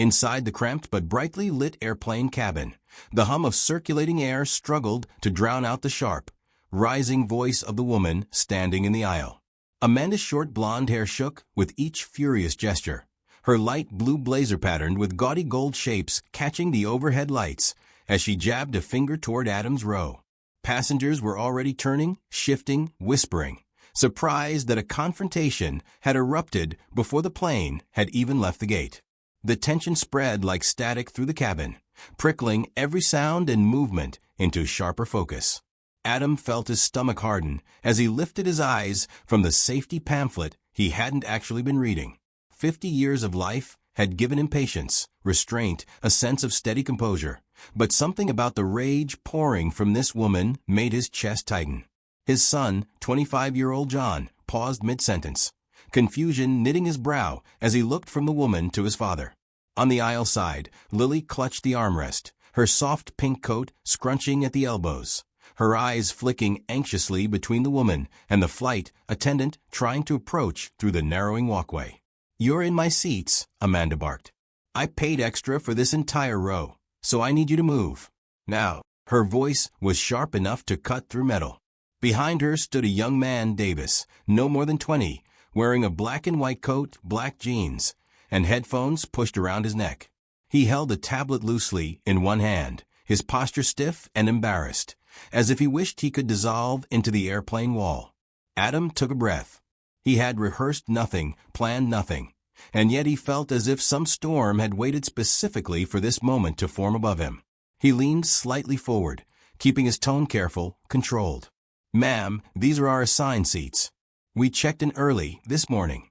Inside the cramped but brightly lit airplane cabin, the hum of circulating air struggled to drown out the sharp, rising voice of the woman standing in the aisle. Amanda's short blonde hair shook with each furious gesture, her light blue blazer patterned with gaudy gold shapes catching the overhead lights as she jabbed a finger toward Adam's row. Passengers were already turning, shifting, whispering, surprised that a confrontation had erupted before the plane had even left the gate. The tension spread like static through the cabin, prickling every sound and movement into sharper focus. Adam felt his stomach harden as he lifted his eyes from the safety pamphlet he hadn't actually been reading. 50 years of life had given him patience, restraint, a sense of steady composure, but something about the rage pouring from this woman made his chest tighten. His son, 25-year-old John, paused mid-sentence, confusion knitting his brow as he looked from the woman to his father. On the aisle side, Lily clutched the armrest, her soft pink coat scrunching at the elbows, her eyes flicking anxiously between the woman and the flight attendant trying to approach through the narrowing walkway. "You're in my seats," Amanda barked. "I paid extra for this entire row, so I need you to move. Now." Her voice was sharp enough to cut through metal. Behind her stood a young man, Davis, no more than 20, wearing a black and white coat, black jeans, and headphones pushed around his neck. He held a tablet loosely in one hand, his posture stiff and embarrassed, as if he wished he could dissolve into the airplane wall. Adam took a breath. He had rehearsed nothing, planned nothing, and yet he felt as if some storm had waited specifically for this moment to form above him. He leaned slightly forward, keeping his tone careful, controlled. "Ma'am, these are our assigned seats. We checked in early this morning."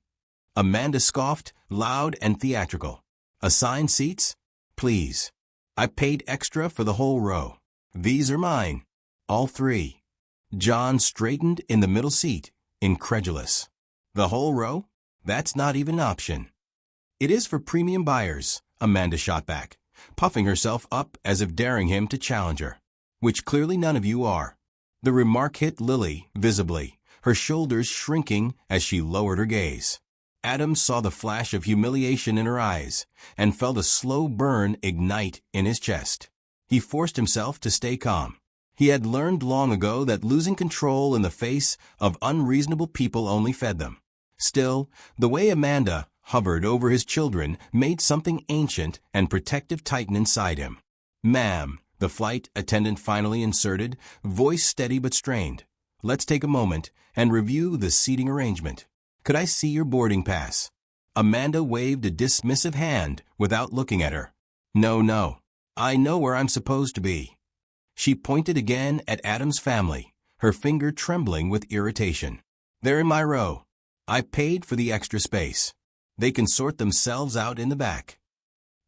Amanda scoffed, loud and theatrical. "Assigned seats? Please. I paid extra for the whole row. These are mine. All three." John straightened in the middle seat, incredulous. "The whole row? That's not even an option." "It is for premium buyers," Amanda shot back, puffing herself up as if daring him to challenge her. "Which clearly none of you are." The remark hit Lily visibly, her shoulders shrinking as she lowered her gaze. Adam saw the flash of humiliation in her eyes and felt a slow burn ignite in his chest. He forced himself to stay calm. He had learned long ago that losing control in the face of unreasonable people only fed them. Still, the way Amanda hovered over his children made something ancient and protective tighten inside him. "Ma'am," the flight attendant finally inserted, voice steady but strained. "Let's take a moment and review the seating arrangement. Could I see your boarding pass?" Amanda waved a dismissive hand without looking at her. No. I know where I'm supposed to be." She pointed again at Adam's family, her finger trembling with irritation. "They're in my row. I paid for the extra space. They can sort themselves out in the back."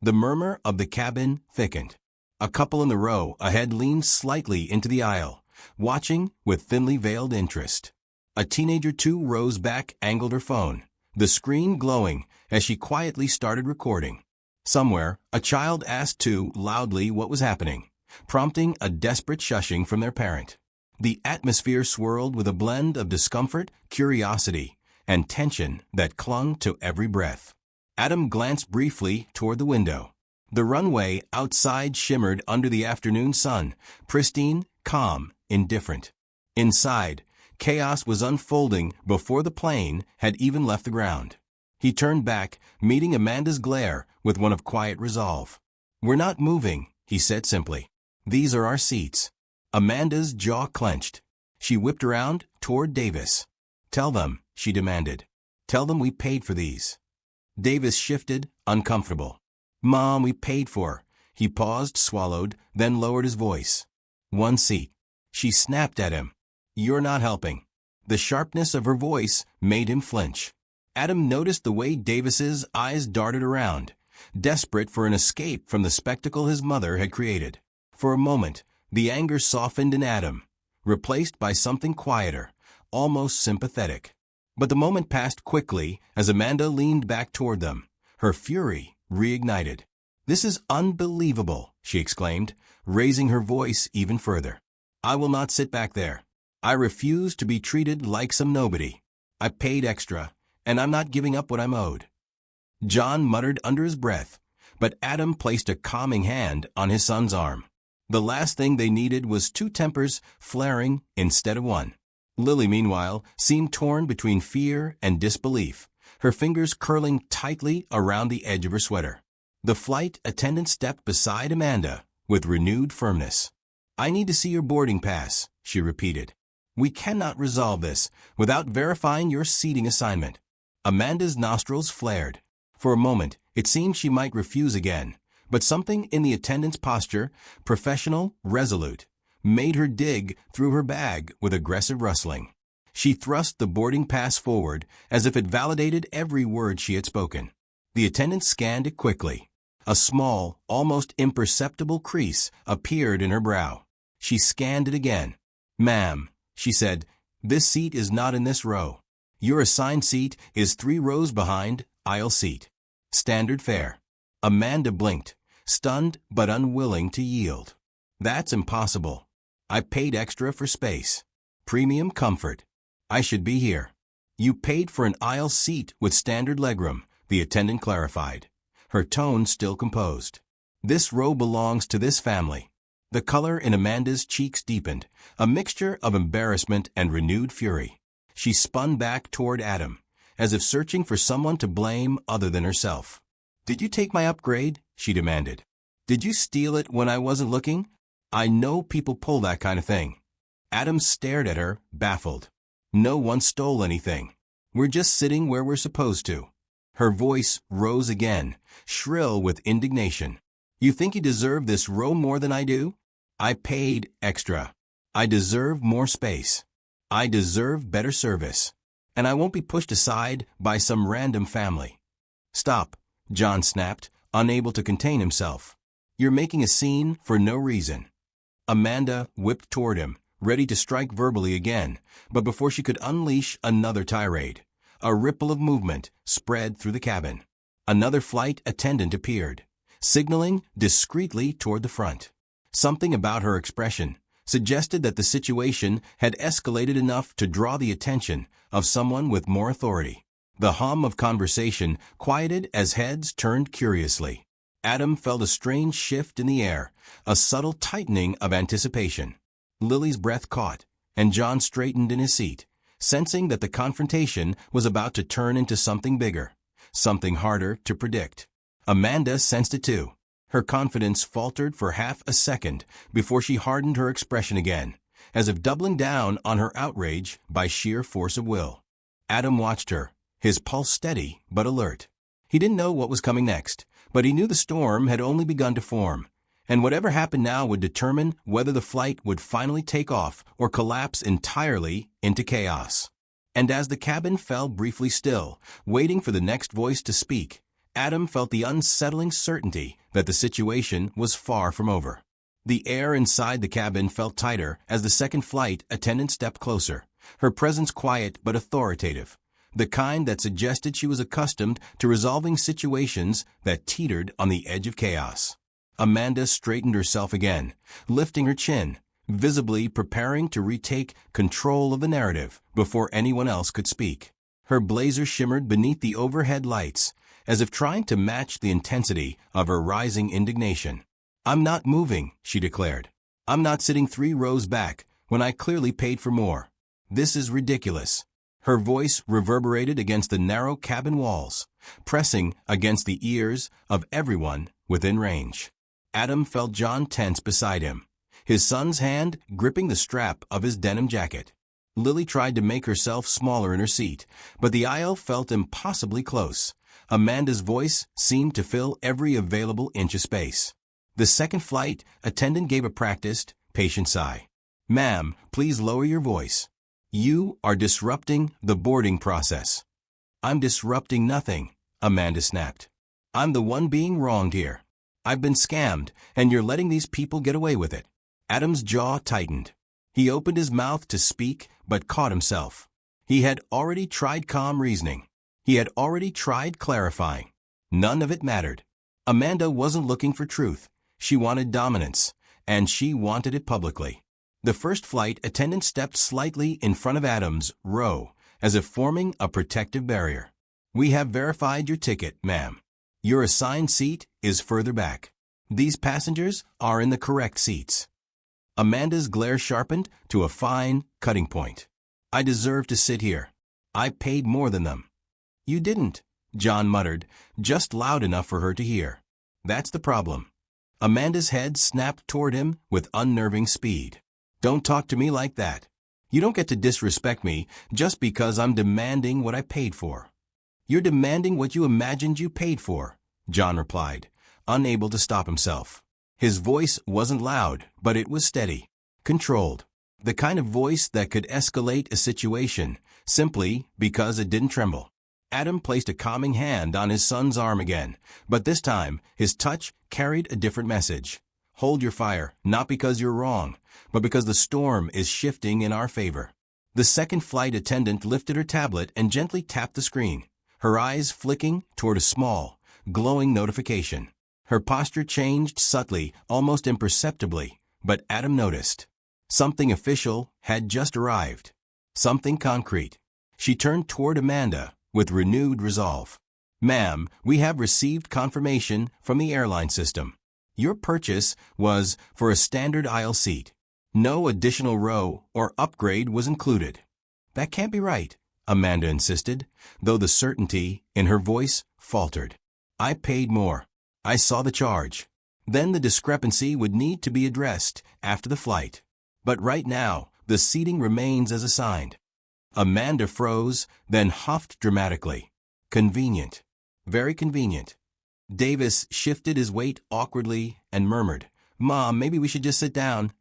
The murmur of the cabin thickened. A couple in the row ahead leaned slightly into the aisle, watching with thinly veiled interest. A teenager 2 rows back angled her phone, the screen glowing as she quietly started recording. Somewhere, a child asked 2 loudly what was happening, prompting a desperate shushing from their parent. The atmosphere swirled with a blend of discomfort, curiosity, and tension that clung to every breath. Adam glanced briefly toward the window. The runway outside shimmered under the afternoon sun, pristine, calm, indifferent. Inside, chaos was unfolding before the plane had even left the ground. He turned back, meeting Amanda's glare with one of quiet resolve. "We're not moving," he said simply. "These are our seats." Amanda's jaw clenched. She whipped around toward Davis. "Tell them," she demanded. "Tell them we paid for these." Davis shifted, uncomfortable. "Mom, we paid for." He paused, swallowed, then lowered his voice. "One seat." She snapped at him. "You're not helping." The sharpness of her voice made him flinch. Adam noticed the way Davis's eyes darted around, desperate for an escape from the spectacle his mother had created. For a moment, the anger softened in Adam, replaced by something quieter, almost sympathetic. But the moment passed quickly as Amanda leaned back toward them, her fury reignited. "This is unbelievable," she exclaimed, raising her voice even further. "I will not sit back there. I refuse to be treated like some nobody. I paid extra, and I'm not giving up what I'm owed." John muttered under his breath, but Adam placed a calming hand on his son's arm. The last thing they needed was two tempers flaring instead of one. Lily, meanwhile, seemed torn between fear and disbelief, her fingers curling tightly around the edge of her sweater. The flight attendant stepped beside Amanda with renewed firmness. "I need to see your boarding pass," she repeated. "We cannot resolve this without verifying your seating assignment." Amanda's nostrils flared. For a moment, it seemed she might refuse again, but something in the attendant's posture, professional, resolute, made her dig through her bag with aggressive rustling. She thrust the boarding pass forward as if it validated every word she had spoken. The attendant scanned it quickly. A small, almost imperceptible crease appeared in her brow. She scanned it again. "Ma'am," she said, "this seat is not in this row. Your assigned seat is 3 rows behind, aisle seat. Standard fare." Amanda blinked, stunned but unwilling to yield. "That's impossible. I paid extra for space. Premium comfort. I should be here." "You paid for an aisle seat with standard legroom," the attendant clarified, her tone still composed. "This row belongs to this family." The color in Amanda's cheeks deepened, a mixture of embarrassment and renewed fury. She spun back toward Adam, as if searching for someone to blame other than herself. "Did you take my upgrade?" she demanded. "Did you steal it when I wasn't looking? I know people pull that kind of thing." Adam stared at her, baffled. "No one stole anything. We're just sitting where we're supposed to." Her voice rose again, shrill with indignation. "You think you deserve this row more than I do? I paid extra. I deserve more space. I deserve better service. And I won't be pushed aside by some random family." "Stop," John snapped, unable to contain himself. "You're making a scene for no reason." Amanda whipped toward him, ready to strike verbally again, but before she could unleash another tirade, a ripple of movement spread through the cabin. Another flight attendant appeared, signaling discreetly toward the front. Something about her expression suggested that the situation had escalated enough to draw the attention of someone with more authority. The hum of conversation quieted as heads turned curiously. Adam felt a strange shift in the air, a subtle tightening of anticipation. Lily's breath caught, and John straightened in his seat, sensing that the confrontation was about to turn into something bigger, something harder to predict. Amanda sensed it too. Her confidence faltered for half a second before she hardened her expression again, as if doubling down on her outrage by sheer force of will. Adam watched her, his pulse steady but alert. He didn't know what was coming next, but he knew the storm had only begun to form, and whatever happened now would determine whether the flight would finally take off or collapse entirely into chaos. And as the cabin fell briefly still, waiting for the next voice to speak, Adam felt the unsettling certainty that the situation was far from over. The air inside the cabin felt tighter as the second flight attendant stepped closer, her presence quiet but authoritative, the kind that suggested she was accustomed to resolving situations that teetered on the edge of chaos. Amanda straightened herself again, lifting her chin, visibly preparing to retake control of the narrative before anyone else could speak. Her blazer shimmered beneath the overhead lights, as if trying to match the intensity of her rising indignation. "I'm not moving," she declared. "I'm not sitting 3 rows back when I clearly paid for more. This is ridiculous." Her voice reverberated against the narrow cabin walls, pressing against the ears of everyone within range. Adam felt John tense beside him, his son's hand gripping the strap of his denim jacket. Lily tried to make herself smaller in her seat, but the aisle felt impossibly close. Amanda's voice seemed to fill every available inch of space. The second flight attendant gave a practiced, patient sigh. "Ma'am, please lower your voice. You are disrupting the boarding process." "I'm disrupting nothing," Amanda snapped. "I'm the one being wronged here. I've been scammed, and you're letting these people get away with it." Adam's jaw tightened. He opened his mouth to speak, but caught himself. He had already tried calm reasoning. He had already tried clarifying. None of it mattered. Amanda wasn't looking for truth. She wanted dominance, and she wanted it publicly. The first flight attendant stepped slightly in front of Adam's row, as if forming a protective barrier. "We have verified your ticket, ma'am." Your assigned seat is further back. These passengers are in the correct seats. Amanda's glare sharpened to a fine, cutting point. I deserve to sit here. I paid more than them. You didn't, John muttered, just loud enough for her to hear. That's the problem. Amanda's head snapped toward him with unnerving speed. Don't talk to me like that. You don't get to disrespect me just because I'm demanding what I paid for. You're demanding what you imagined you paid for, John replied, unable to stop himself. His voice wasn't loud, but it was steady, controlled. The kind of voice that could escalate a situation simply because it didn't tremble. Adam placed a calming hand on his son's arm again, but this time his touch carried a different message. Hold your fire, not because you're wrong, but because the storm is shifting in our favor. The second flight attendant lifted her tablet and gently tapped the screen, her eyes flicking toward a small, glowing notification. Her posture changed subtly, almost imperceptibly, but Adam noticed. Something official had just arrived. Something concrete. She turned toward Amanda with renewed resolve. Ma'am, we have received confirmation from the airline system. Your purchase was for a standard aisle seat. No additional row or upgrade was included. That can't be right, Amanda insisted, though the certainty in her voice faltered. I paid more. I saw the charge. Then the discrepancy would need to be addressed after the flight. But right now, the seating remains as assigned. Amanda froze, then huffed dramatically. Convenient. Very convenient. Davis shifted his weight awkwardly and murmured, Mom, maybe we should just sit down.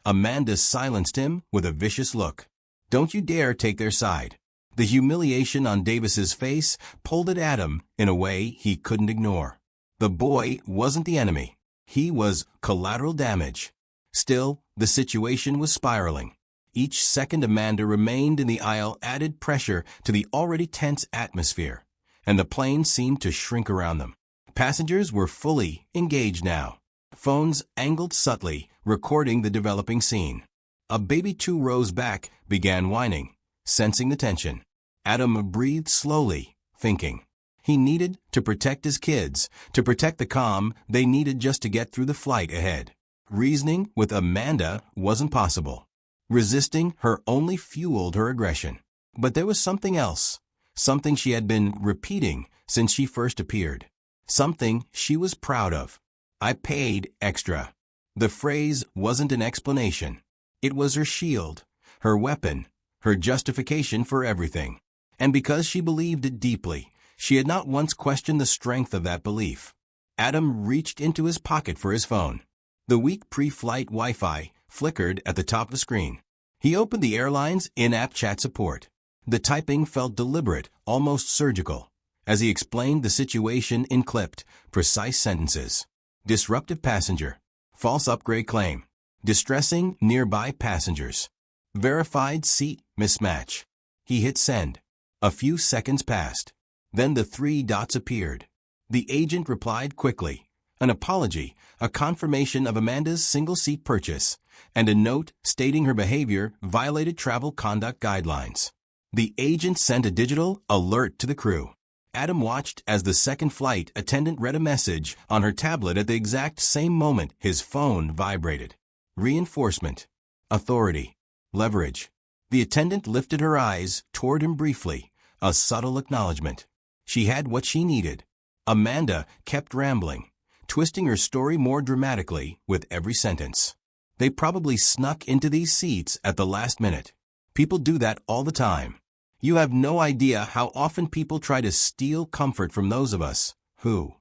Amanda silenced him with a vicious look. Don't you dare take their side. The humiliation on Davis's face pulled at Adam in a way he couldn't ignore. The boy wasn't the enemy. He was collateral damage. Still, the situation was spiraling. Each second Amanda remained in the aisle added pressure to the already tense atmosphere, and the plane seemed to shrink around them. Passengers were fully engaged now. Phones angled subtly, recording the developing scene. A baby 2 rows back began whining, sensing the tension. Adam breathed slowly, thinking. He needed to protect his kids, to protect the calm they needed just to get through the flight ahead. Reasoning with Amanda wasn't possible. Resisting her only fueled her aggression. But there was something else, something she had been repeating since she first appeared, something she was proud of. I paid extra. The phrase wasn't an explanation. It was her shield, her weapon, her justification for everything. And because she believed it deeply, she had not once questioned the strength of that belief. Adam reached into his pocket for his phone. The weak pre-flight Wi-Fi flickered at the top of the screen. He opened the airline's in-app chat support. The typing felt deliberate, almost surgical, as he explained the situation in clipped, precise sentences. Disruptive passenger. False upgrade claim. Distressing nearby passengers. Verified seat mismatch. He hit send. A few seconds passed. Then the 3 dots appeared. The agent replied quickly. An apology, a confirmation of Amanda's single-seat purchase, and a note stating her behavior violated travel conduct guidelines. The agent sent a digital alert to the crew. Adam watched as the second flight attendant read a message on her tablet at the exact same moment his phone vibrated. Reinforcement. Authority. Leverage. The attendant lifted her eyes toward him briefly, a subtle acknowledgement. She had what she needed. Amanda kept rambling, twisting her story more dramatically with every sentence. They probably snuck into these seats at the last minute. People do that all the time. You have no idea how often people try to steal comfort from those of us who...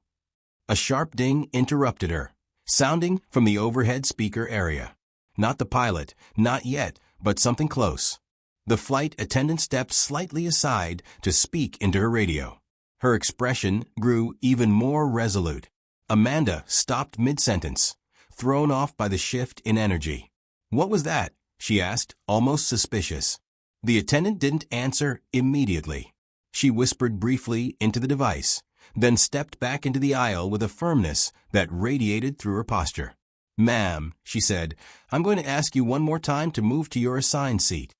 A sharp ding interrupted her, sounding from the overhead speaker area. Not the pilot, not yet, but something close. The flight attendant stepped slightly aside to speak into her radio. Her expression grew even more resolute. Amanda stopped mid-sentence, thrown off by the shift in energy. What was that? She asked, almost suspicious. The attendant didn't answer immediately. She whispered briefly into the device, then stepped back into the aisle with a firmness that radiated through her posture. Ma'am, she said, I'm going to ask you one more time to move to your assigned seat.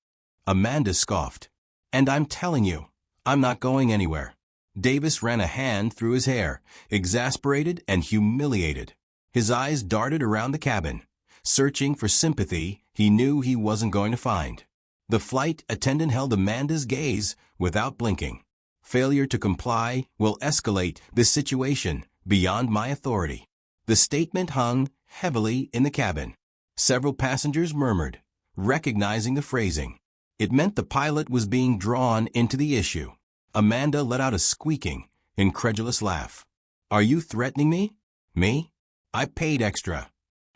Amanda scoffed. And I'm telling you, I'm not going anywhere. Davis ran a hand through his hair, exasperated and humiliated. His eyes darted around the cabin, searching for sympathy he knew he wasn't going to find. The flight attendant held Amanda's gaze without blinking. Failure to comply will escalate this situation beyond my authority. The statement hung heavily in the cabin. Several passengers murmured, recognizing the phrasing. It meant the pilot was being drawn into the issue. Amanda let out a squeaking, incredulous laugh. "Are you threatening me? Me? I paid extra."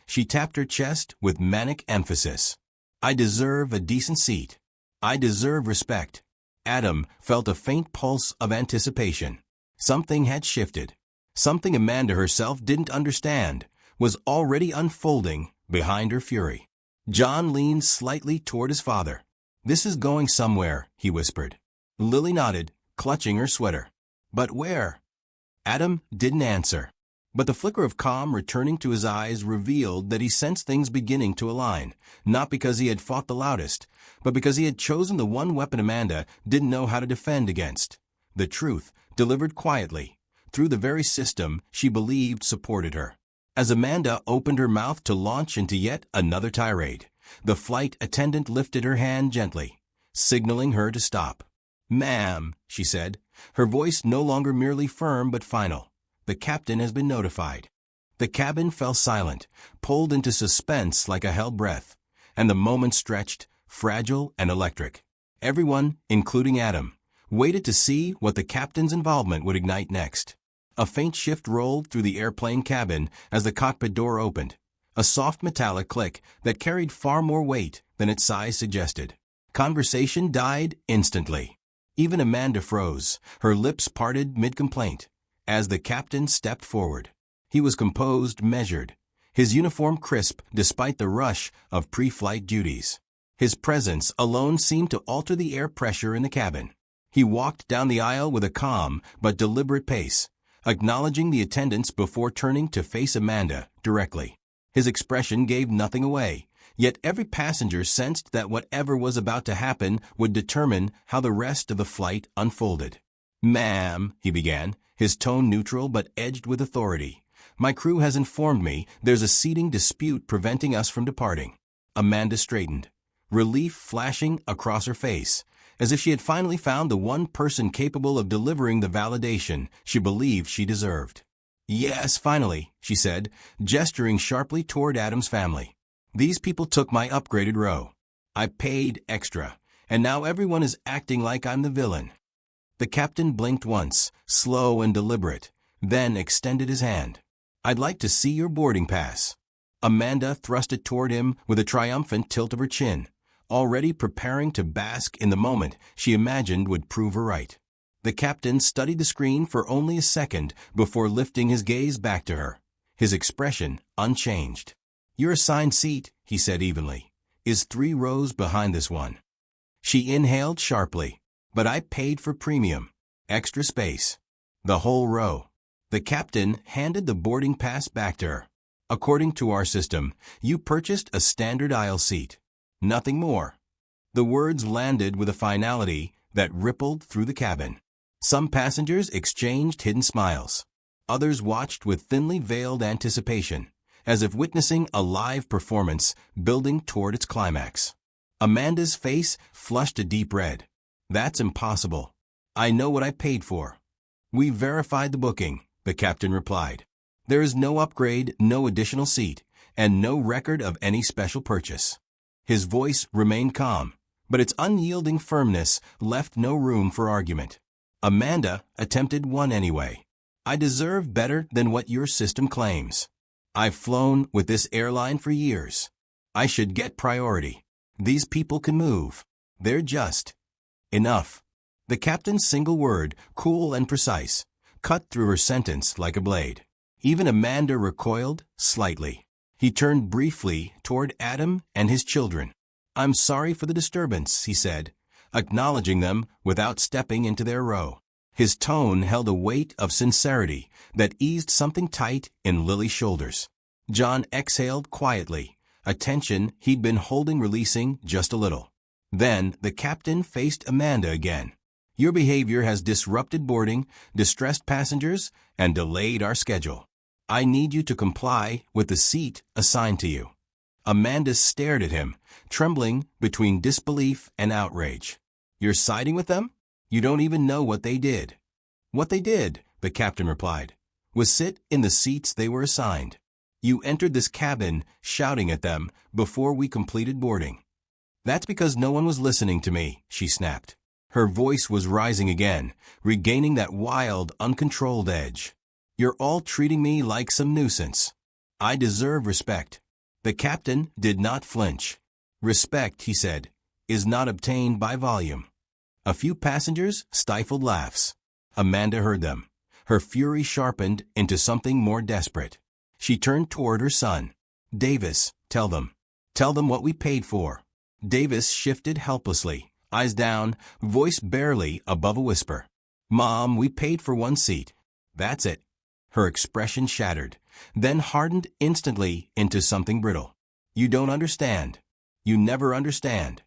She tapped her chest with manic emphasis. "I deserve a decent seat. I deserve respect." Adam felt a faint pulse of anticipation. Something had shifted. Something Amanda herself didn't understand was already unfolding behind her fury. John leaned slightly toward his father. "This is going somewhere," he whispered. Lily nodded, clutching her sweater. "But where?" Adam didn't answer. But the flicker of calm returning to his eyes revealed that he sensed things beginning to align, not because he had fought the loudest, but because he had chosen the one weapon Amanda didn't know how to defend against. The truth, delivered quietly, through the very system she believed supported her. As Amanda opened her mouth to launch into yet another tirade, the flight attendant lifted her hand gently, signaling her to stop. "Ma'am," she said, her voice no longer merely firm but final. "The captain has been notified." The cabin fell silent, pulled into suspense like a held breath, and the moment stretched, fragile and electric. Everyone, including Adam, waited to see what the captain's involvement would ignite next. A faint shift rolled through the airplane cabin as the cockpit door opened, a soft metallic click that carried far more weight than its size suggested. Conversation died instantly. Even Amanda froze, her lips parted mid-complaint, as the captain stepped forward. He was composed, measured, his uniform crisp despite the rush of pre-flight duties. His presence alone seemed to alter the air pressure in the cabin. He walked down the aisle with a calm but deliberate pace, acknowledging the attendants before turning to face Amanda directly. His expression gave nothing away, yet every passenger sensed that whatever was about to happen would determine how the rest of the flight unfolded. "Ma'am," he began, his tone neutral but edged with authority, "my crew has informed me there's a seating dispute preventing us from departing." Amanda straightened, relief flashing across her face, as if she had finally found the one person capable of delivering the validation she believed she deserved. "Yes, finally," she said, gesturing sharply toward Adam's family. "These people took my upgraded row. I paid extra, and now everyone is acting like I'm the villain." The captain blinked once, slow and deliberate, then extended his hand. "I'd like to see your boarding pass." Amanda thrust it toward him with a triumphant tilt of her chin, already preparing to bask in the moment she imagined would prove her right. The captain studied the screen for only a second before lifting his gaze back to her, his expression unchanged. "Your assigned seat," he said evenly, "is 3 rows behind this one." She inhaled sharply. "But I paid for premium. Extra space. The whole row." The captain handed the boarding pass back to her. "According to our system, you purchased a standard aisle seat. Nothing more." The words landed with a finality that rippled through the cabin. Some passengers exchanged hidden smiles. Others watched with thinly veiled anticipation, as if witnessing a live performance building toward its climax. Amanda's face flushed a deep red. "That's impossible. I know what I paid for." "We verified the booking," the captain replied. "There is no upgrade, no additional seat, and no record of any special purchase." His voice remained calm, but its unyielding firmness left no room for argument. Amanda attempted one anyway. "I deserve better than what your system claims. I've flown with this airline for years. I should get priority. These people can move. They're just." "Enough." The captain's single word, cool and precise, cut through her sentence like a blade. Even Amanda recoiled slightly. He turned briefly toward Adam and his children. "I'm sorry for the disturbance," he said, acknowledging them without stepping into their row. His tone held a weight of sincerity that eased something tight in Lily's shoulders. John exhaled quietly, a tension he'd been holding releasing just a little. Then the captain faced Amanda again. Your behavior has disrupted boarding, distressed passengers, and delayed our schedule. I need you to comply with the seat assigned to you." Amanda stared at him, trembling between disbelief and outrage. "You're siding with them? You don't even know what they did." "What they did," the captain replied, "was sit in the seats they were assigned. You entered this cabin shouting at them before we completed boarding." "That's because no one was listening to me," she snapped. Her voice was rising again, regaining that wild, uncontrolled edge. "You're all treating me like some nuisance. I deserve respect." The captain did not flinch. "Respect," he said, "is not obtained by volume." A few passengers stifled laughs. Amanda heard them. Her fury sharpened into something more desperate. She turned toward her son. "Davis, tell them. Tell them what we paid for." Davis shifted helplessly, eyes down, voice barely above a whisper. "Mom, we paid for one seat. That's it." Her expression shattered, then hardened instantly into something brittle. "You don't understand. You never understand."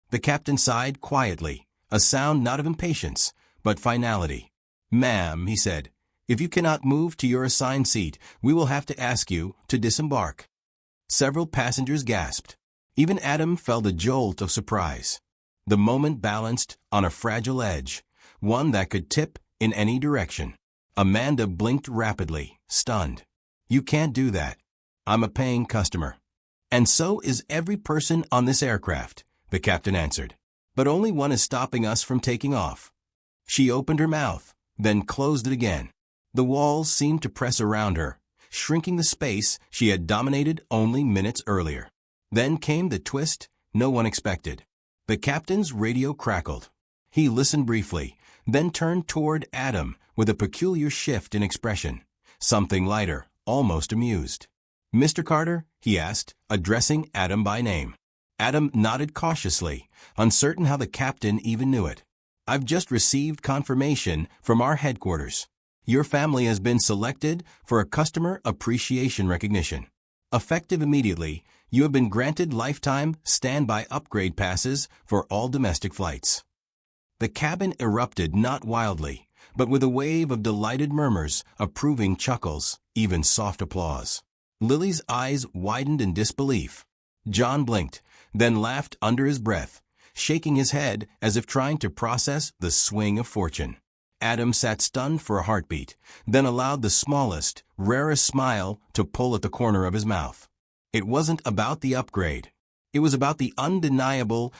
The captain sighed quietly, a sound not of impatience, but finality. "Ma'am," he said, "if you cannot move to your assigned seat, we will have to ask you to disembark." Several passengers gasped. Even Adam felt a jolt of surprise. The moment balanced on a fragile edge, one that could tip in any direction. Amanda blinked rapidly, stunned. "You can't do that. I'm a paying customer." "And so is every person on this aircraft," the captain answered. "But only one is stopping us from taking off." She opened her mouth, then closed it again. The walls seemed to press around her, shrinking the space she had dominated only minutes earlier. Then came the twist no one expected. The captain's radio crackled. He listened briefly, then turned toward Adam with a peculiar shift in expression, something lighter, almost amused. "Mr. Carter?" he asked, addressing Adam by name. Adam nodded cautiously, uncertain how the captain even knew it. "I've just received confirmation from our headquarters. Your family has been selected for a customer appreciation recognition. Effective immediately, you have been granted lifetime standby upgrade passes for all domestic flights." The cabin erupted not wildly, but with a wave of delighted murmurs, approving chuckles, even soft applause. Lily's eyes widened in disbelief. John blinked, then laughed under his breath, shaking his head as if trying to process the swing of fortune. Adam sat stunned for a heartbeat, then allowed the smallest, rarest smile to pull at the corner of his mouth. It wasn't about the upgrade. It was about the undeniable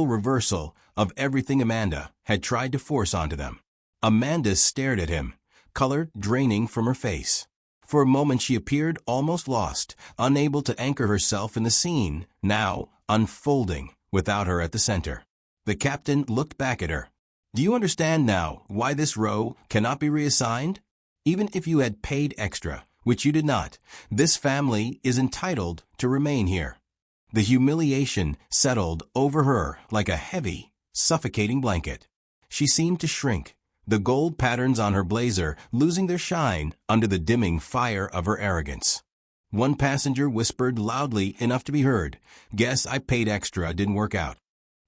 reversal of everything Amanda had tried to force onto them. Amanda stared at him, color draining from her face. For a moment she appeared almost lost, unable to anchor herself in the scene, now unfolding without her at the center. The captain looked back at her. "Do you understand now why this row cannot be reassigned? Even if you had paid extra, which you did not, this family is entitled to remain here." The humiliation settled over her like a heavy, suffocating blanket. She seemed to shrink, the gold patterns on her blazer losing their shine under the dimming fire of her arrogance. One passenger whispered loudly enough to be heard, "Guess I paid extra, didn't work out."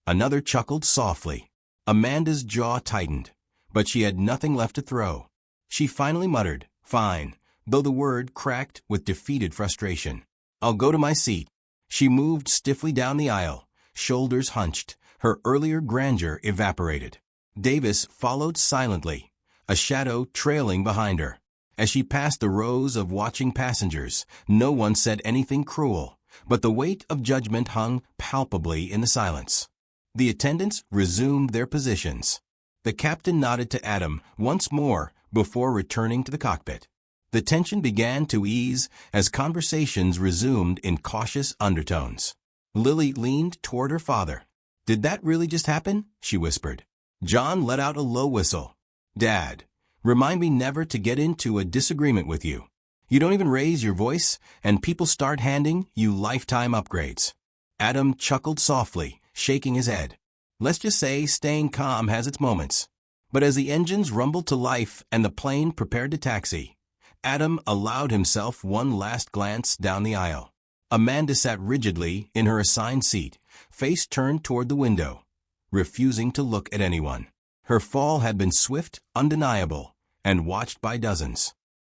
Another chuckled softly. Amanda's jaw tightened, but she had nothing left to throw. She finally muttered, "Fine," though the word cracked with defeated frustration. "I'll go to my seat." She moved stiffly down the aisle, shoulders hunched, her earlier grandeur evaporated. Davis followed silently, a shadow trailing behind her. As she passed the rows of watching passengers, no one said anything cruel, but the weight of judgment hung palpably in the silence. The attendants resumed their positions. The captain nodded to Adam once more before returning to the cockpit. The tension began to ease as conversations resumed in cautious undertones. Lily leaned toward her father. "Did that really just happen?" she whispered. John let out a low whistle. "Dad, remind me never to get into a disagreement with you. You don't even raise your voice, and people start handing you lifetime upgrades." Adam chuckled softly, shaking his head. "Let's just say staying calm has its moments." But as the engines rumbled to life and the plane prepared to taxi, Adam allowed himself one last glance down the aisle. Amanda sat rigidly in her assigned seat, face turned toward the window, refusing to look at anyone. Her fall had been swift, undeniable, and watched by dozens.